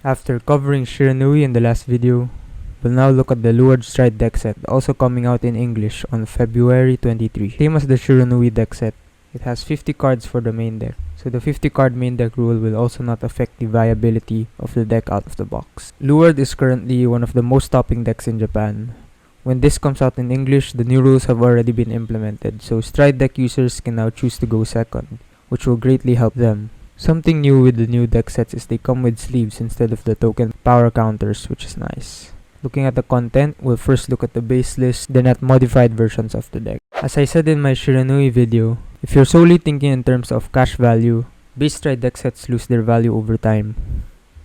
After covering Shiranui in the last video, we'll now look at the Luard Stride deck set, also coming out in English on February 23. Same as the Shiranui deck set, it has 50 cards for the main deck. So the 50 card main deck rule will also not affect the viability of the deck out of the box. Luard is currently one of the most topping decks in Japan. When this comes out in English, the new rules have already been implemented, so Stride deck users can now choose to go second, which will greatly help them. Something new with the new deck sets is they come with sleeves instead of the token power counters, which is nice. Looking at the content, we'll first look at the base list, then at modified versions of the deck. As I said in my Shiranui video, if you're solely thinking in terms of cash value, base Stride deck sets lose their value over time.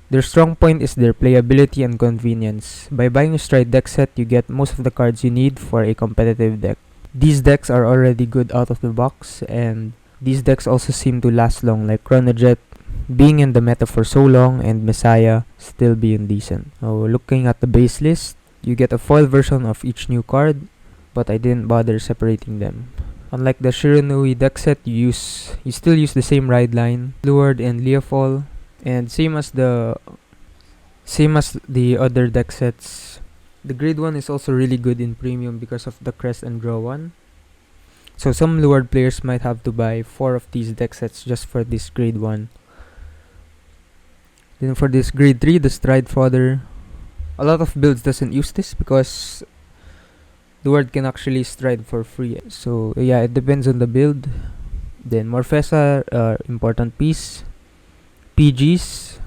Their strong point is their playability and convenience. By buying a Stride deck set, you get most of the cards you need for a competitive deck. These decks are already good out of the box, and these decks also seem to last long, like Chronojet being in the meta for so long and Messiah still being decent. Now, looking at the base list, you get a foil version of each new card, but I didn't bother separating them. Unlike the Shiranui deck set, you still use the same ride line, Luard and Leafall, and same as the other deck sets. The grade 1 is also really good in premium because of the crest and draw 1. So some Luard players might have to buy 4 of these deck sets just for this grade 1. Then for this grade 3, the Stride Fodder, a lot of builds doesn't use this because Luard can actually stride for free. So yeah, it depends on the build. Then Morfessa, important piece. PGs,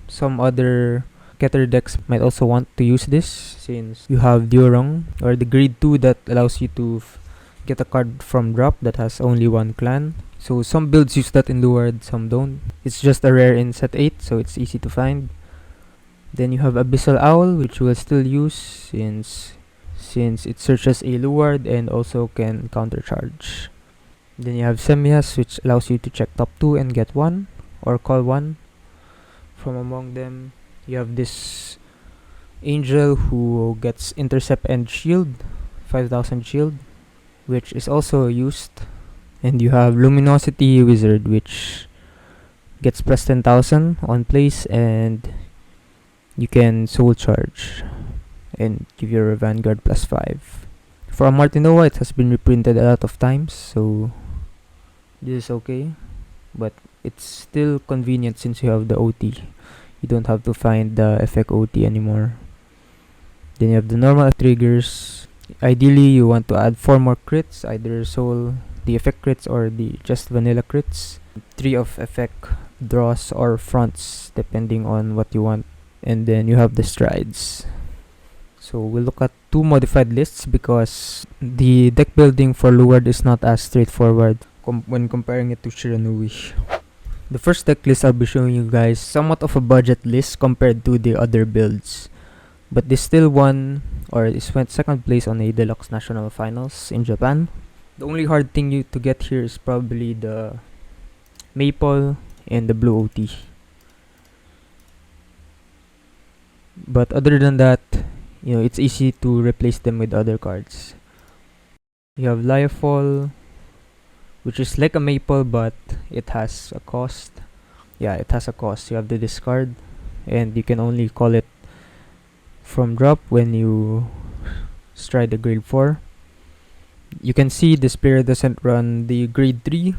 some other Keter decks might also want to use this since you have Diorong or the grade 2 that allows you to get a card from drop that has only one clan. So some builds use that in Luard, some don't. It's just a rare in set 8, so it's easy to find. Then you have Abyssal Owl, which we'll still use since it searches a Luard and also can countercharge. Then you have Semias, which allows you to check top 2 and get 1 or call 1 from among them. You have this Angel who gets intercept and shield, 5000 shield, which is also used. And you have Luminosity Wizard, which gets plus 10,000 on place, and you can soul charge and give your Vanguard plus 5. For Martinoa, it has been reprinted a lot of times, so this is okay, but it's still convenient since you have the OT. You don't have to find the effect OT anymore. Then you have the normal triggers. Ideally, you want to add 4 more crits, either soul, the effect crits, or the just vanilla crits. 3 of effect draws or fronts, depending on what you want. And then you have the strides. So we'll look at 2 modified lists because the deck building for Luard is not as straightforward when comparing it to Shiranui. The first deck list I'll be showing you guys somewhat of a budget list compared to the other builds, but this still went second place on a deluxe national finals in Japan. The only hard thing to get here is probably the Maple and the Blue OT. But other than that, it's easy to replace them with other cards. You have Liafall, which is like a Maple, but it has a cost. Yeah, it has a cost. You have to discard, and you can only call it from drop when you stride the grade 4. You can see this player doesn't run the grade 3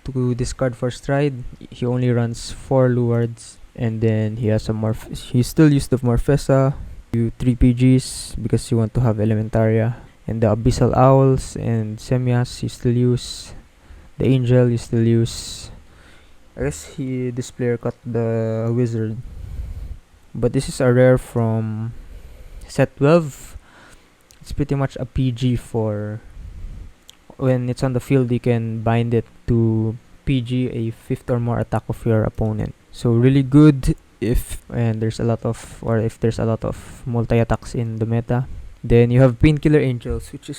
to discard for stride. He only runs 4 Luards, and then he has he still used the Morfessa, 3 PGs because you want to have Elementaria, and the Abyssal Owls and Semias you still use. The Angel you still use. I guess this player cut the Wizard, but this is a rare from set 12. It's pretty much a PG for when it's on the field. You can bind it to PG a 5th or more attack of your opponent. So really good if there's a lot of multi-attacks in the meta. Then you have Painkiller Angels, which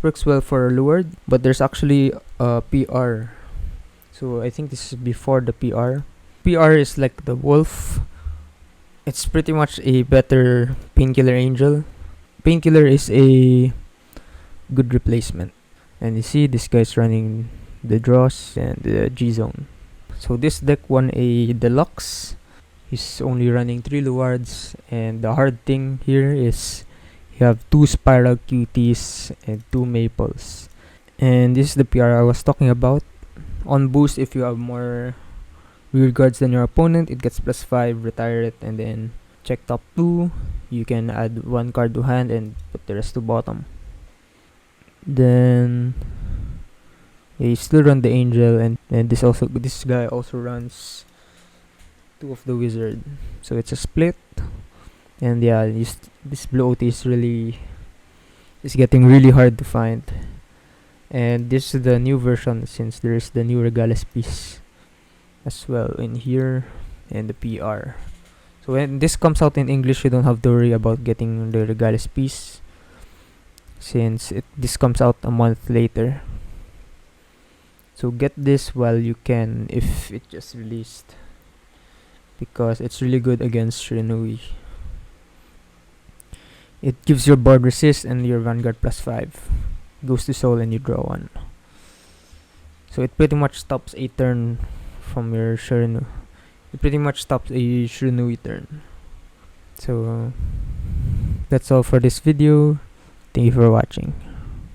works well for Luard, but there's actually a PR. So I think this is before the PR. PR is like the wolf. It's pretty much a better Painkiller Angel. Painkiller is a good replacement. And you see this guy's running the draws and the G-Zone. So this deck won a deluxe He's only running 3 Luards, and the hard thing here is you have 2 Spiral QTs and 2 Maples. And this is the PR I was talking about. On boost, if you have more rear guards than your opponent, it gets +5, retire it, and then check top 2. You can add 1 card to hand and put the rest to bottom. Then you still run the Angel, and this guy also runs 2 of the Wizard, so it's a split. And yeah, this blue OT is getting really hard to find. And this is the new version, since there is the new Regales piece as well in here and the PR. So when this comes out in English, you don't have to worry about getting the Regales piece, since this comes out a month later. So get this while you can, if it just released, because it's really good against Shiranui. It gives your board resist and your Vanguard +5. Goes to soul and you draw 1. So it pretty much stops a turn from your Shiranui. It pretty much stops a Shiranui turn. So that's all for this video. Thank you for watching.